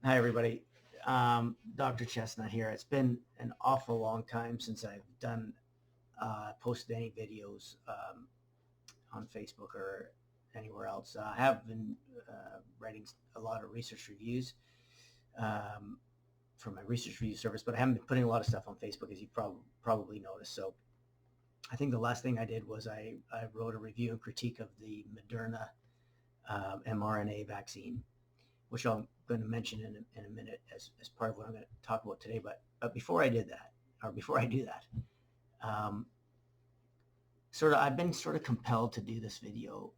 Hi, everybody. Dr. Chestnut here. It's been an awful long time since I've posted any videos on Facebook or anywhere else. I have been writing a lot of research reviews um, for my research review service, but I haven't been putting a lot of stuff on Facebook, as you probably noticed. So I think the last thing I did was I wrote a review and critique of the Moderna mRNA vaccine, which I'm going to mention in a minute as part of what I'm going to talk about today. But before I did that, or before I do that, um, I've been sort of compelled to do this video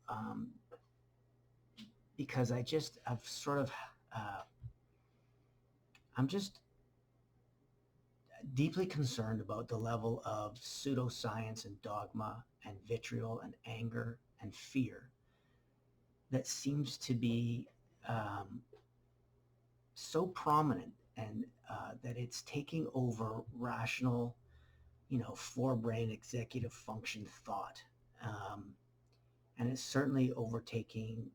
because uh, I'm just deeply concerned about the level of pseudoscience and dogma and vitriol and anger and fear that seems to be um, so prominent, and that it's taking over rational, forebrain executive function thought. Um, and it's certainly overtaking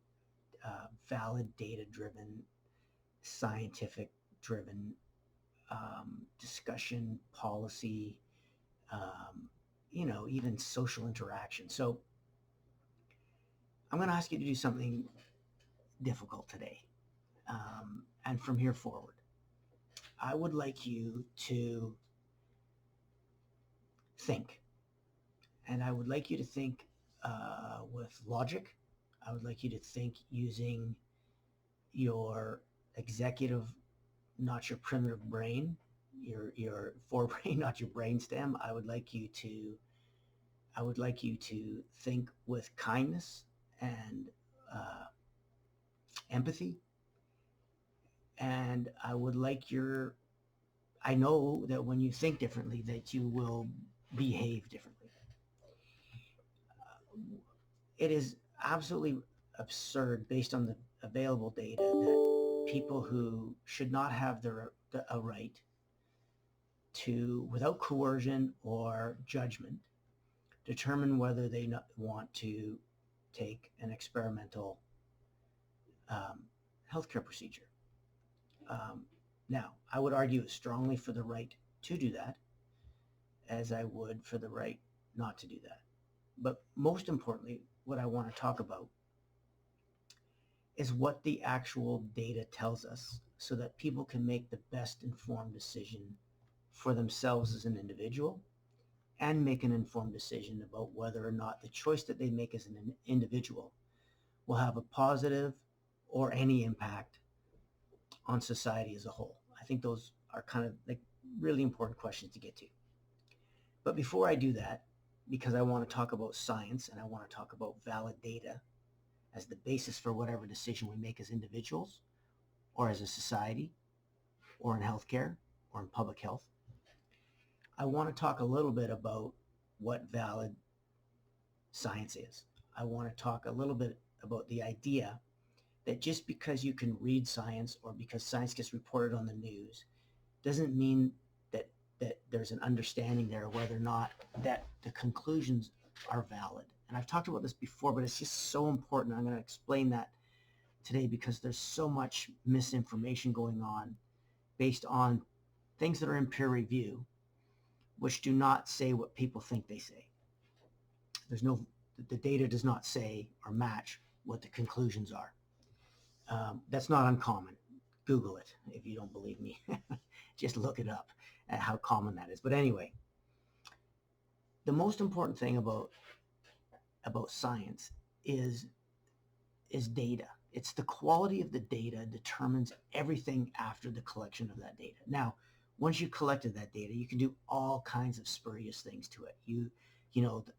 valid data driven, scientific driven discussion, policy, even social interaction. So I'm going to ask you to do something difficult today. And from here forward, I would like you to think. And I would like you to think with logic. I would like you to think using your executive, not your primitive brain, your forebrain, not your brainstem. I would like you to think with kindness and uh, empathy. And I know that when you think differently, that you will behave differently. It is absolutely absurd, based on the available data, that people who should not have a right to, without coercion or judgment, determine whether they want to take an experimental um, healthcare procedure. Um, Now, I would argue strongly for the right to do that, as I would for the right not to do that. But most importantly, what I want to talk about is what the actual data tells us, so that people can make the best informed decision for themselves as an individual, and make an informed decision about whether or not the choice that they make as an individual will have a positive or any impact on society as a whole. I think those are kind of like really important questions to get to. But before I do that, because I want to talk about science and I want to talk about valid data as the basis for whatever decision we make as individuals, or as a society, or in healthcare, or in public health, I want to talk a little bit about what valid science is. I want to talk a little bit about the idea that just because you can read science, or because science gets reported on the news, doesn't mean that there's an understanding there whether or not that the conclusions are valid. And I've talked about this before, but it's just so important. I'm going to explain that today, because there's so much misinformation going on based on things that are in peer review, which do not say what people think they say. There's no, the data does not say or match what the conclusions are. That's not uncommon. Google it if you don't believe me. Just look it up at how common that is. But anyway, the most important thing about science is data. It's the quality of the data determines everything after the collection of that data. Now, once you collected that data, you can do all kinds of spurious things to it.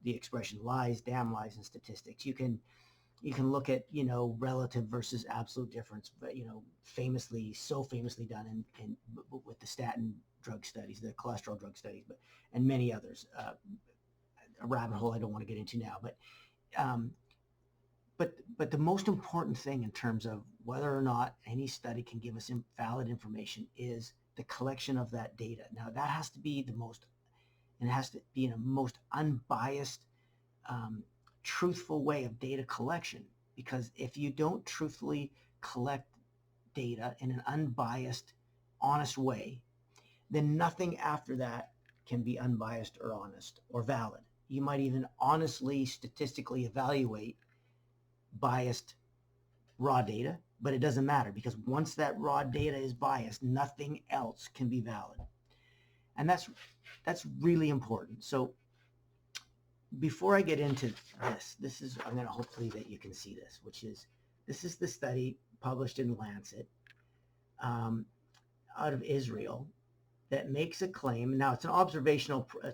The expression lies, damn lies in statistics. You can look at, relative versus absolute difference, but, so famously done in with the statin drug studies, the cholesterol drug studies, and many others. A rabbit hole I don't want to get into now, um, but the most important thing in terms of whether or not any study can give us valid information is the collection of that data. Now, that has to be and it has to be in a most unbiased, um, truthful way of data collection. Because if you don't truthfully collect data in an unbiased, honest way, then nothing after that can be unbiased or honest or valid. You might even honestly, statistically evaluate biased raw data, but it doesn't matter because once that raw data is biased, nothing else can be valid. And that's really important. So before I get into this, I'm going to hopefully that you can see this, this is the study published in Lancet out of Israel that makes a claim. Now it's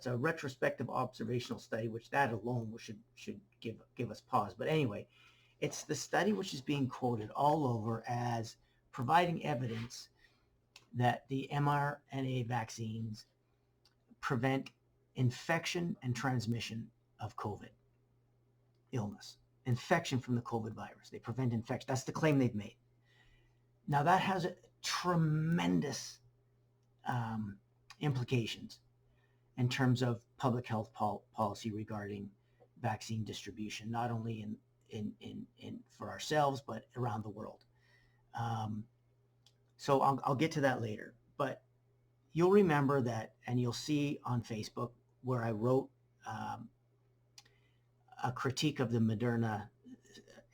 a retrospective observational study, which that alone should give us pause. But anyway, it's the study which is being quoted all over as providing evidence that the mRNA vaccines prevent infection and transmission of COVID illness, infection from the COVID virus. They prevent infection. That's the claim they've made. Now that has tremendous implications in terms of public health policy regarding vaccine distribution, not only in for ourselves, but around the world. So I'll get to that later. But you'll remember that, and you'll see on Facebook where I wrote a critique of the Moderna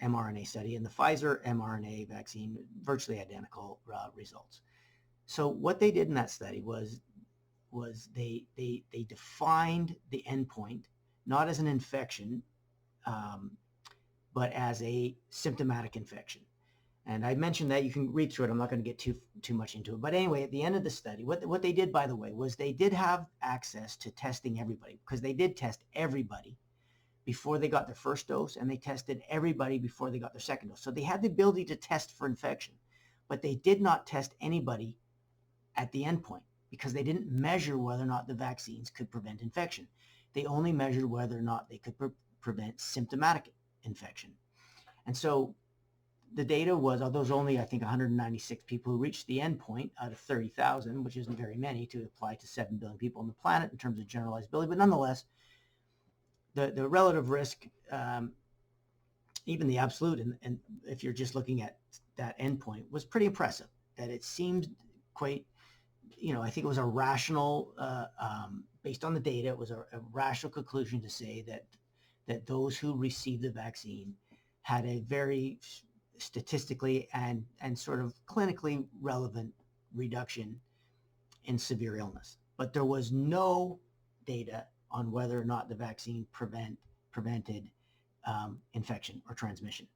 mRNA study and the Pfizer mRNA vaccine, virtually identical results. So what they did in that study was they defined the endpoint not as an infection, but as a symptomatic infection. And I mentioned that. You can read through it. I'm not going to get too much into it. But anyway, at the end of the study, what they did, by the way, was they did have access to testing everybody, because they did test everybody before they got their first dose, and they tested everybody before they got their second dose. So they had the ability to test for infection, but they did not test anybody at the endpoint because they didn't measure whether or not the vaccines could prevent infection. They only measured whether or not they could prevent symptomatic infection. And so the data was, although there's only, I think, 196 people who reached the endpoint out of 30,000, which isn't very many to apply to 7 billion people on the planet in terms of generalizability, but nonetheless, the relative risk, even the absolute, and if you're just looking at that endpoint, was pretty impressive. That it seemed quite, I think it was a rational, based on the data, it was a rational conclusion to say that those who received the vaccine had a very statistically and sort of clinically relevant reduction in severe illness. But there was no data on whether or not the vaccine prevented infection or transmission,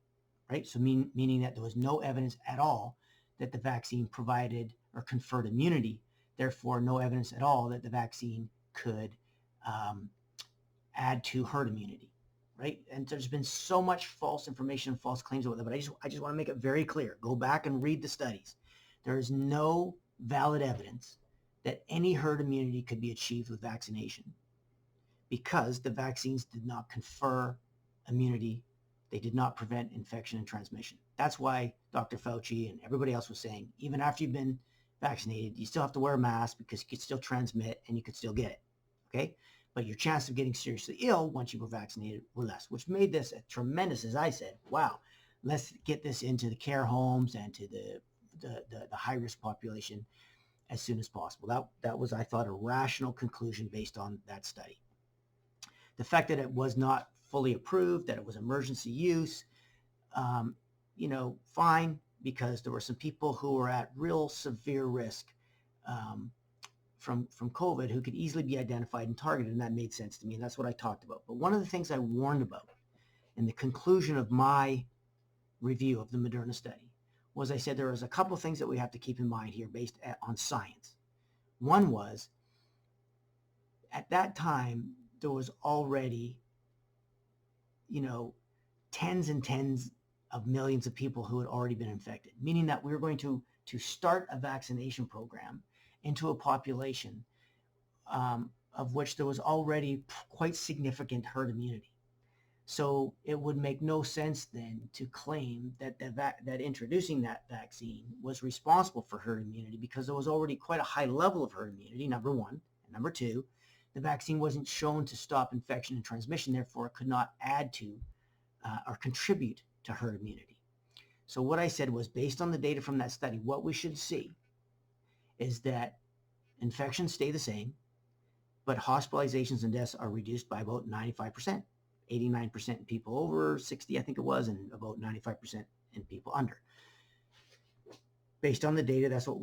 right? So meaning that there was no evidence at all that the vaccine provided or conferred immunity, therefore no evidence at all that the vaccine could add to herd immunity, right? And there's been so much false information and false claims about that, but I just want to make it very clear. Go back and read the studies. There is no valid evidence that any herd immunity could be achieved with vaccination because the vaccines did not confer immunity. They did not prevent infection and transmission. That's why Dr. Fauci and everybody else was saying, even after you've been vaccinated, you still have to wear a mask because you could still transmit and you could still get it, okay? But your chance of getting seriously ill once you were vaccinated were less, which made this a tremendous, as I said, wow, let's get this into the care homes and to the high-risk population as soon as possible. That was, I thought, a rational conclusion based on that study. The fact that it was not fully approved, that it was emergency use, fine, because there were some people who were at real severe risk from COVID who could easily be identified and targeted, and that made sense to me, and that's what I talked about. But one of the things I warned about in the conclusion of my review of the Moderna study was I said there was a couple of things that we have to keep in mind here based on science. One was, at that time, there was already, tens and tens of millions of people who had already been infected, meaning that we were going to start a vaccination program into a population of which there was already quite significant herd immunity. So it would make no sense then to claim that that introducing that vaccine was responsible for herd immunity because there was already quite a high level of herd immunity, number one. And number two, the vaccine wasn't shown to stop infection and transmission, therefore it could not add to or contribute to herd immunity. So what I said was, based on the data from that study, what we should see is that infections stay the same, but hospitalizations and deaths are reduced by about 95%, 89% in people over 60, I think it was, and about 95% in people under. Based on the data, that's what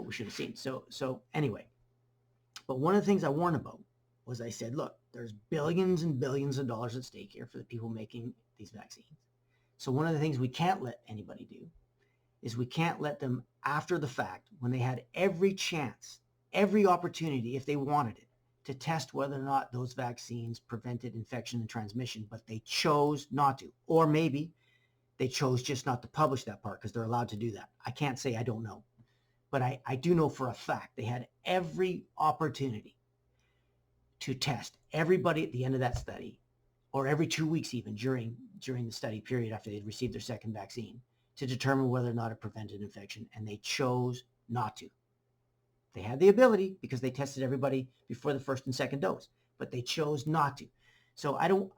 we should have seen. So anyway, but one of the things I warned about was, I said, look, there's billions and billions of dollars at stake here for the people making these vaccines. So one of the things we can't let anybody do is we can't let them, after the fact, when they had every chance, every opportunity, if they wanted it, to test whether or not those vaccines prevented infection and transmission, but they chose not to. Or maybe they chose just not to publish that part because they're allowed to do that. I can't say, I don't know. But I do know for a fact they had every opportunity to test everybody at the end of that study, or every 2 weeks even during the study period after they'd received their second vaccine, to determine whether or not it prevented infection, and they chose not to. They had the ability because they tested everybody before the first and second dose, but they chose not to. So I'm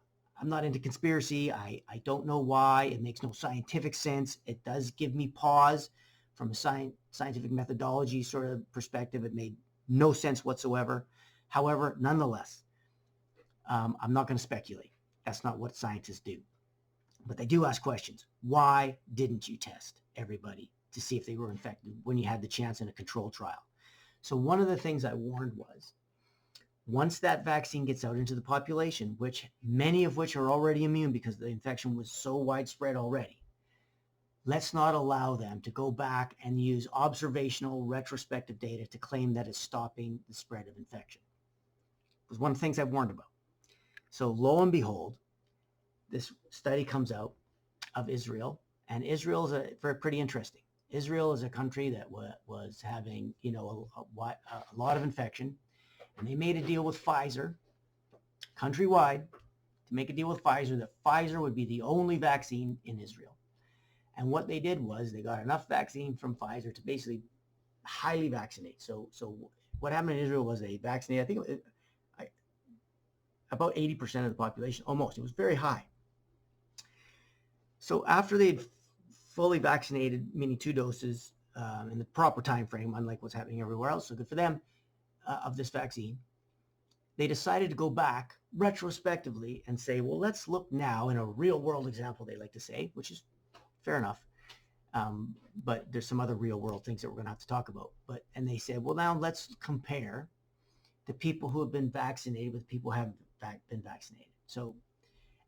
not into conspiracy. I don't know why. It makes no scientific sense. It does give me pause from a scientific methodology sort of perspective. It made no sense whatsoever. However, nonetheless, I'm not going to speculate. That's not what scientists do. But they do ask questions. Why didn't you test everybody to see if they were infected when you had the chance in a controlled trial? So one of the things I warned was, once that vaccine gets out into the population, which many of which are already immune because the infection was so widespread already, let's not allow them to go back and use observational retrospective data to claim that it's stopping the spread of infection. It was one of the things I warned about. So lo and behold, this study comes out of Israel, and Israel is pretty interesting. Israel is a country that was having, a lot of infection, and they made a deal with Pfizer countrywide to make a deal with Pfizer that Pfizer would be the only vaccine in Israel. And what they did was they got enough vaccine from Pfizer to basically highly vaccinate. So what happened in Israel was they vaccinated, I think about 80% of the population, almost. It was very high. So after they'd fully vaccinated, meaning 2 doses in the proper time frame, unlike what's happening everywhere else, so good for them, of this vaccine, they decided to go back retrospectively and say, well, let's look now in a real world example, they like to say, which is fair enough. But there's some other real world things that we're going to have to talk about. And they said, well, now let's compare the people who have been vaccinated with people who haven't been vaccinated. So,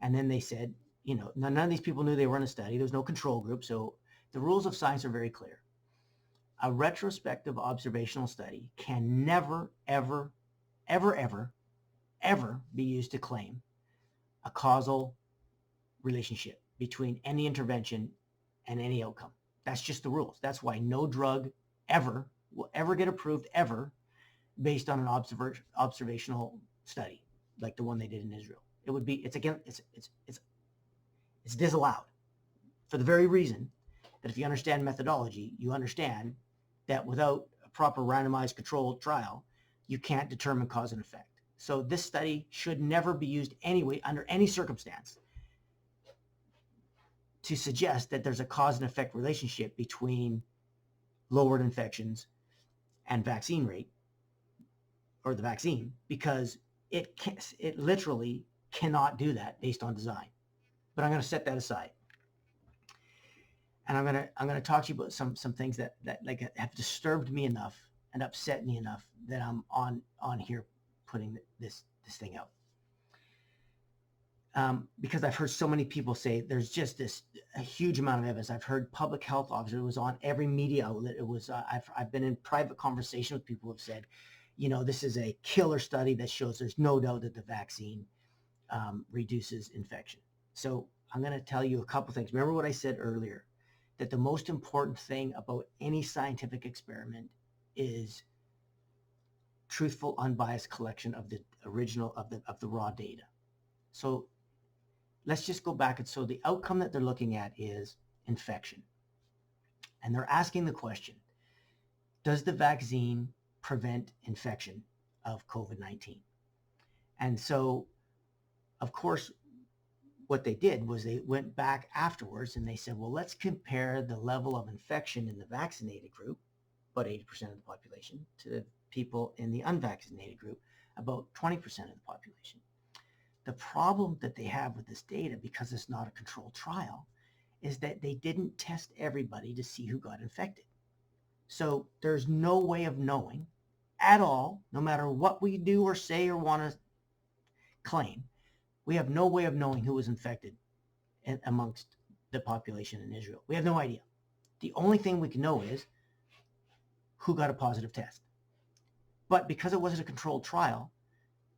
and then they said, none of these people knew they were in a study. There was no control group. So the rules of science are very clear. A retrospective observational study can never, ever, ever, ever, ever be used to claim a causal relationship between any intervention and any outcome. That's just the rules. That's why no drug ever will ever get approved ever based on an observational study like the one they did in Israel. It's disallowed for the very reason that if you understand methodology, you understand that without a proper randomized controlled trial, you can't determine cause and effect. So this study should never be used anyway under any circumstance to suggest that there's a cause and effect relationship between lowered infections and vaccine rate, or the vaccine, because it literally cannot do that based on design. But I'm going to set that aside, and I'm going to talk to you about some things that like have disturbed me enough and upset me enough that I'm on here putting this thing out. Because I've heard so many people say there's just a huge amount of evidence. I've heard public health officers, it was on every media outlet. It was I've been in private conversation with people who have said, this is a killer study that shows there's no doubt that the vaccine reduces infection. So I'm going to tell you a couple things. Remember what I said earlier, that the most important thing about any scientific experiment is truthful, unbiased collection of the original of the raw data. So let's just go back. And so the outcome that they're looking at is infection. And they're asking the question, does the vaccine prevent infection of COVID-19? And so, of course, what they did was they went back afterwards and they said, well, let's compare the level of infection in the vaccinated group, about 80% of the population, to the people in the unvaccinated group, about 20% of the population. The problem that they have with this data, because it's not a controlled trial, is that they didn't test everybody to see who got infected. So there's no way of knowing at all, no matter what we do or say or want to claim, we have no way of knowing who was infected amongst the population in Israel. We have no idea. The only thing we can know is who got a positive test. But because it wasn't a controlled trial,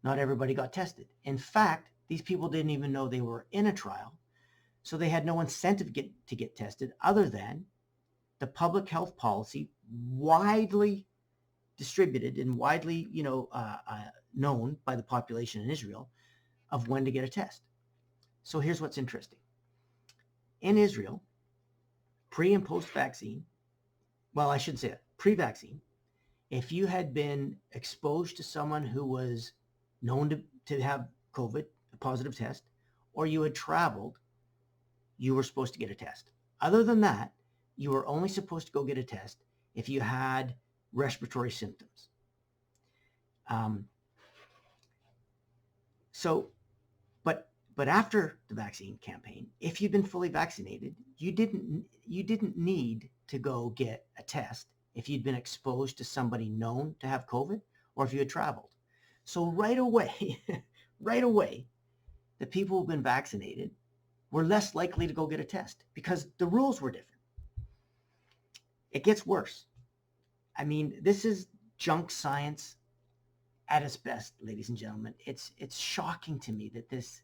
not everybody got tested. In fact, these people didn't even know they were in a trial, so they had no incentive to get tested other than the public health policy widely distributed and widely known by the population in Israel of when to get a test. So here's what's interesting. In Israel, pre and post-vaccine, well, I shouldn't say that, pre-vaccine, if you had been exposed to someone who was known to have COVID, a positive test, or you had traveled, you were supposed to get a test. Other than that, you were only supposed to go get a test if you had respiratory symptoms. But after the vaccine campaign, if you'd been fully vaccinated, you didn't need to go get a test if you'd been exposed to somebody known to have COVID or if you had traveled. So right away, the people who've been vaccinated were less likely to go get a test because the rules were different. It gets worse. I mean, this is junk science at its best, ladies and gentlemen. It's shocking to me that this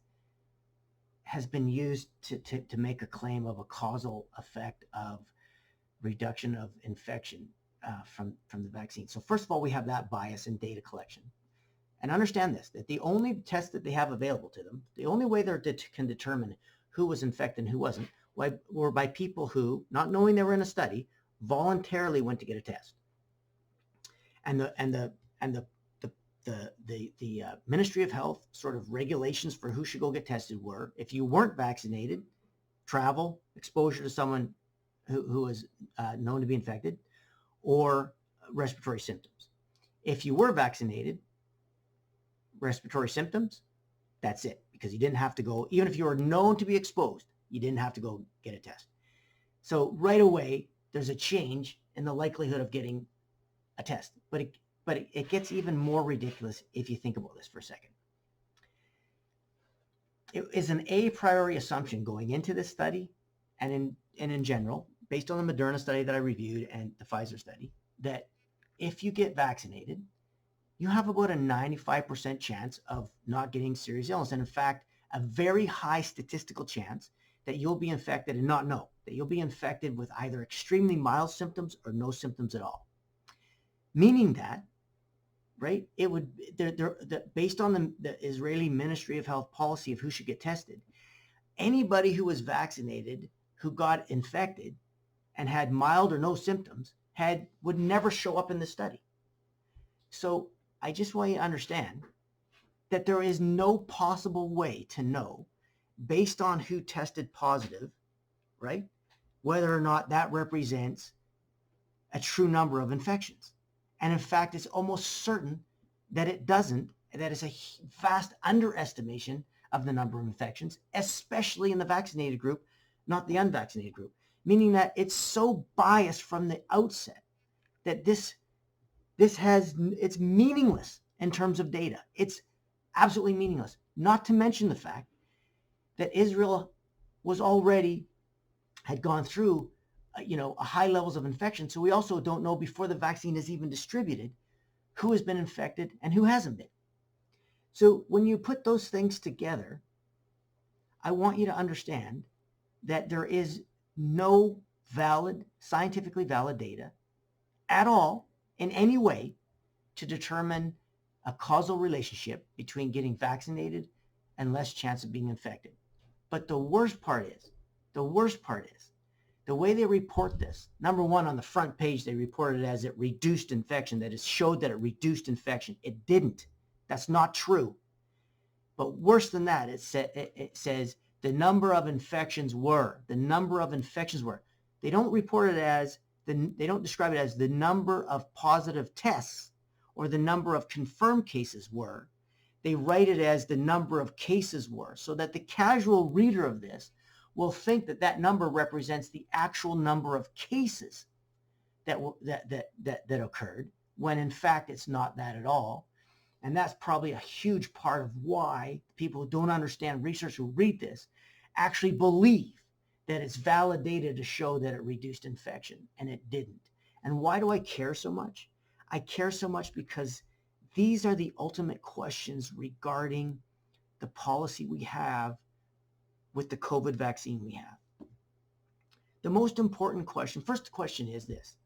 has been used to make a claim of a causal effect of reduction of infection from the vaccine. So first of all, we have that bias in data collection. And understand this, that the only test that they have available to them, the only way they can determine who was infected and who wasn't, were by people who, not knowing they were in a study, voluntarily went to get a test. And the Ministry of Health sort of regulations for who should go get tested were, if you weren't vaccinated, travel, exposure to someone who was known to be infected, or respiratory symptoms. If you were vaccinated, respiratory symptoms, that's it, because you didn't have to go, even if you were known to be exposed, you didn't have to go get a test. So right away, there's a change in the likelihood of getting a test. But it gets even more ridiculous if you think about this for a second. It is an a priori assumption going into this study and in general, based on the Moderna study that I reviewed and the Pfizer study, that if you get vaccinated, you have about a 95% chance of not getting serious illness. And in fact, a very high statistical chance that you'll be infected and not know, that you'll be infected with either extremely mild symptoms or no symptoms at all. Meaning that, right, it would, based on the Israeli Ministry of Health policy of who should get tested, anybody who was vaccinated who got infected and had mild or no symptoms would never show up in the study. So I just want you to understand that there is no possible way to know, based on who tested positive, right, whether or not that represents a true number of infections. And in fact, it's almost certain that it doesn't, that is a vast underestimation of the number of infections, especially in the vaccinated group, not the unvaccinated group, meaning that it's so biased from the outset that it's meaningless in terms of data. It's absolutely meaningless, not to mention the fact that Israel had gone through a high levels of infection. So we also don't know, before the vaccine is even distributed, who has been infected and who hasn't been. So when you put those things together, I want you to understand that there is no scientifically valid data at all in any way to determine a causal relationship between getting vaccinated and less chance of being infected. But the worst part is, the way they report this, number one, on the front page, they reported it as it reduced infection, that it showed that it reduced infection. It didn't. That's not true. But worse than that, it says the number of infections were. They don't report it as, they don't describe it as the number of positive tests or the number of confirmed cases were. They write it as the number of cases were, so that the casual reader of this will think that that number represents the actual number of cases that occurred, when in fact it's not that at all. And that's probably a huge part of why people who don't understand research who read this actually believe that it's validated to show that it reduced infection, and it didn't. And why do I care so much? I care so much because these are the ultimate questions regarding the policy we have with the COVID vaccine we have. The most important question, first question is this: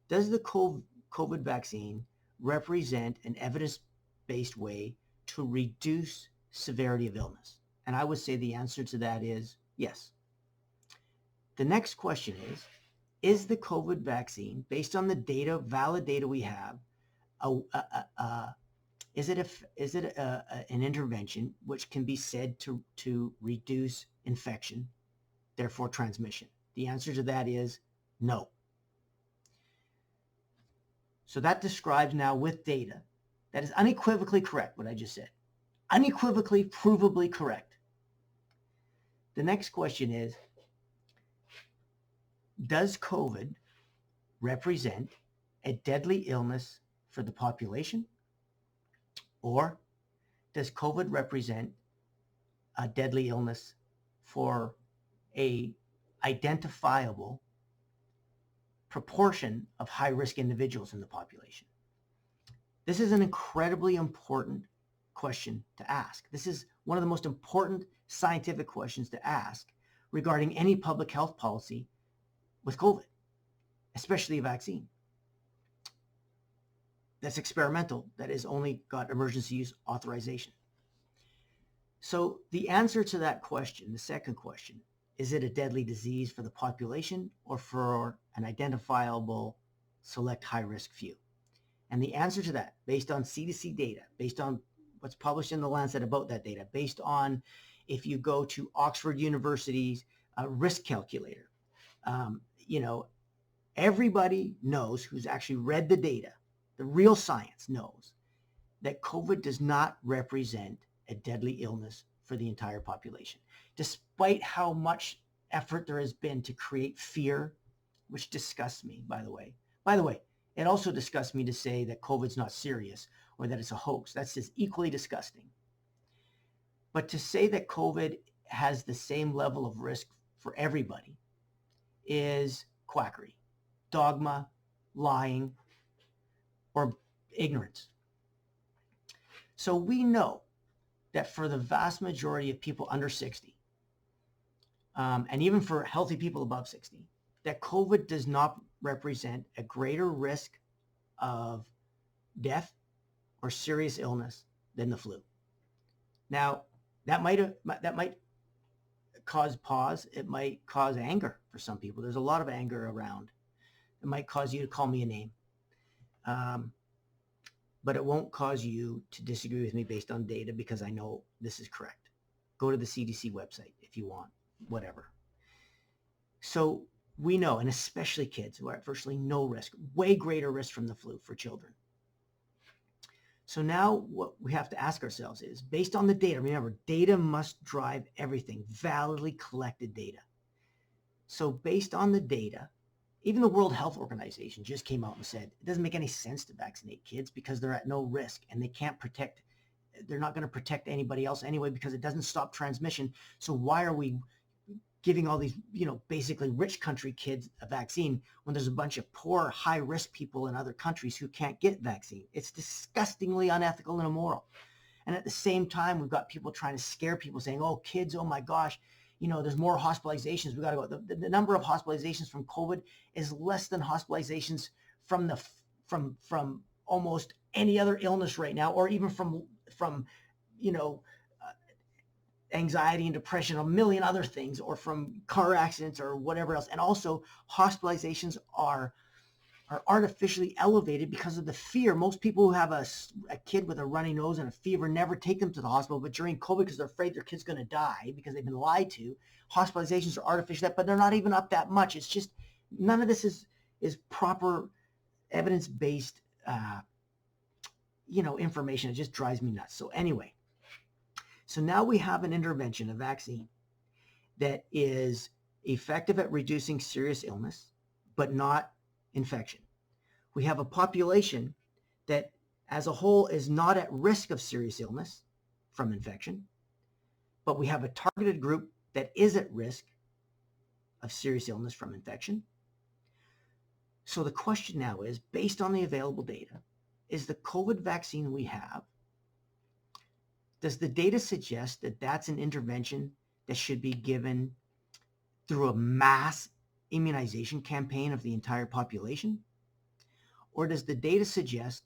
does the COVID vaccine represent an evidence-based way to reduce severity of illness? And I would say the answer to that is yes. The next question is the COVID vaccine, based on the data, valid data we have, is it an intervention which can be said to reduce infection, therefore transmission? The answer to that is no. So that describes now with data that is unequivocally correct what I just said. Unequivocally, provably correct. The next question is, does COVID represent a deadly illness for the population? Or does COVID represent a deadly illness for a identifiable proportion of high-risk individuals in the population? This is an incredibly important question to ask. This is one of the most important scientific questions to ask regarding any public health policy with COVID, especially a vaccine that's experimental, that has only got emergency use authorization. So the answer to that question, the second question, is it a deadly disease for the population or for an identifiable select high-risk few? And the answer to that, based on CDC data, based on what's published in the Lancet about that data, based on if you go to Oxford University's risk calculator, everybody knows who's actually read the data, the real science knows that COVID does not represent a deadly illness for the entire population, despite how much effort there has been to create fear, which disgusts me, by the way. By the way, it also disgusts me to say that COVID's not serious or that it's a hoax. That's just equally disgusting. But to say that COVID has the same level of risk for everybody is quackery, dogma, lying, or ignorance. So we know that for the vast majority of people under 60, and even for healthy people above 60, that COVID does not represent a greater risk of death or serious illness than the flu. Now, that might cause pause. It might cause anger for some people. There's a lot of anger around. It might cause you to call me a name. But it won't cause you to disagree with me based on data, because I know this is correct. Go to the CDC website if you want, whatever. So we know, and especially kids who are at virtually no risk, way greater risk from the flu for children. So now what we have to ask ourselves is, based on the data, remember, data must drive everything, validly collected data. So based on the data, even the World Health Organization just came out and said it doesn't make any sense to vaccinate kids because they're at no risk and they're not going to protect anybody else anyway because it doesn't stop transmission. So why are we giving all these, basically rich country kids a vaccine when there's a bunch of poor, high-risk people in other countries who can't get vaccine? It's disgustingly unethical and immoral. And at the same time, we've got people trying to scare people saying, oh, kids, oh my gosh, there's more hospitalizations. We got to go. The number of hospitalizations from COVID is less than hospitalizations from almost any other illness right now, or even from anxiety and depression, a million other things, or from car accidents or whatever else. And also, hospitalizations are are artificially elevated because of the fear. Most people who have a kid with a runny nose and a fever never take them to the hospital, but during COVID, because they're afraid their kid's going to die because they've been lied to, hospitalizations are artificial, but they're not even up that much. It's just, none of this is proper evidence-based, information. It just drives me nuts. So anyway, so now we have an intervention, a vaccine, that is effective at reducing serious illness, but not infection. We have a population that as a whole is not at risk of serious illness from infection, but we have a targeted group that is at risk of serious illness from infection. So the question now is, based on the available data, is the COVID vaccine we have, does the data suggest that that's an intervention that should be given through a mass immunization campaign of the entire population? Or does the data suggest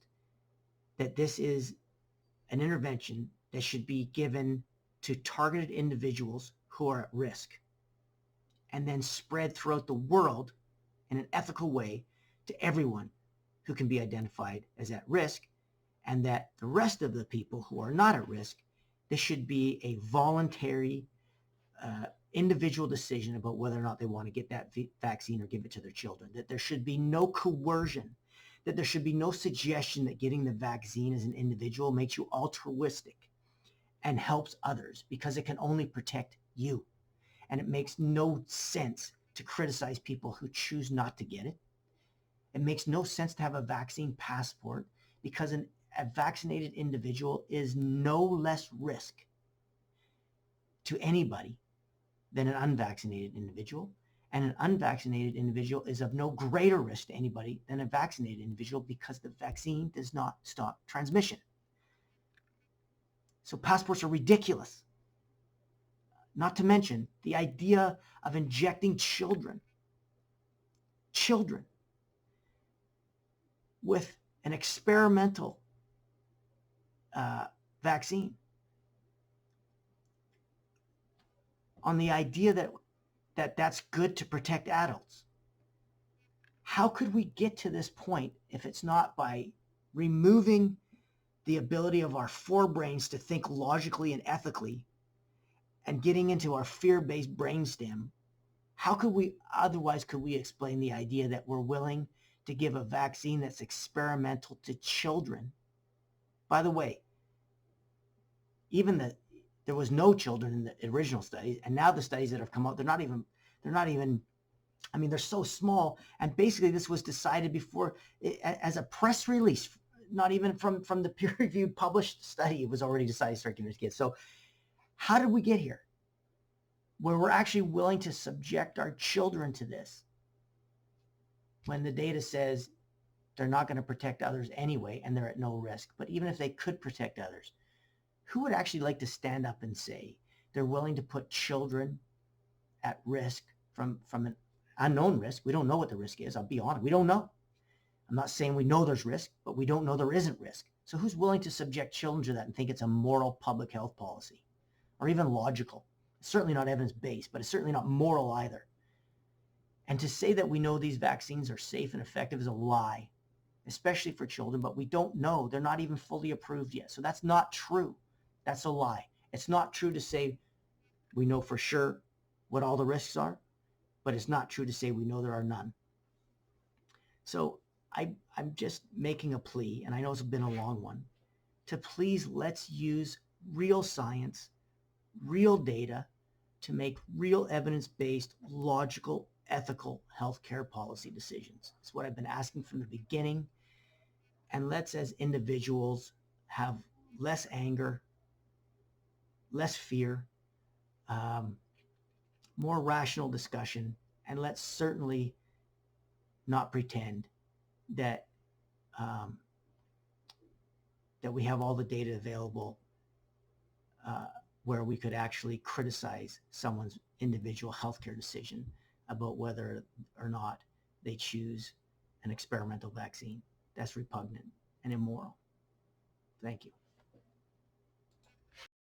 that this is an intervention that should be given to targeted individuals who are at risk and then spread throughout the world in an ethical way to everyone who can be identified as at risk, and that the rest of the people who are not at risk, this should be a voluntary individual decision about whether or not they want to get that vaccine or give it to their children, that there should be no coercion, that there should be no suggestion that getting the vaccine as an individual makes you altruistic and helps others, because it can only protect you. And it makes no sense to criticize people who choose not to get it. It makes no sense to have a vaccine passport, because a vaccinated individual is no less risk to anybody than an unvaccinated individual. And an unvaccinated individual is of no greater risk to anybody than a vaccinated individual, because the vaccine does not stop transmission. So passports are ridiculous. Not to mention the idea of injecting children with an experimental vaccine on the idea that's good to protect adults. How could we get to this point if it's not by removing the ability of our forebrains to think logically and ethically and getting into our fear-based brainstem? How could we explain the idea that we're willing to give a vaccine that's experimental to children? By the way, there was no children in the original studies, and now the studies that have come out, they're not even, I mean, they're so small. And basically this was decided before, as a press release, not even from the peer-reviewed published study, it was already decided to start giving it to kids. So how did we get here where we're actually willing to subject our children to this when the data says they're not going to protect others anyway and they're at no risk? But even if they could protect others, who would actually like to stand up and say they're willing to put children at risk from an unknown risk? We don't know what the risk is. I'll be honest. We don't know. I'm not saying we know there's risk, but we don't know there isn't risk. So who's willing to subject children to that and think it's a moral public health policy or even logical? It's certainly not evidence-based, but it's certainly not moral either. And to say that we know these vaccines are safe and effective is a lie, especially for children, but we don't know. They're not even fully approved yet. So that's not true. That's a lie. It's not true to say we know for sure what all the risks are, but it's not true to say we know there are none. So I'm just making a plea, and I know it's been a long one, to please let's use real science, real data to make real evidence-based, logical, ethical healthcare policy decisions. It's what I've been asking from the beginning. And let's, as individuals, have less anger, less fear, more rational discussion, and let's certainly not pretend that that we have all the data available where we could actually criticize someone's individual healthcare decision about whether or not they choose an experimental vaccine. That's repugnant and immoral. Thank you.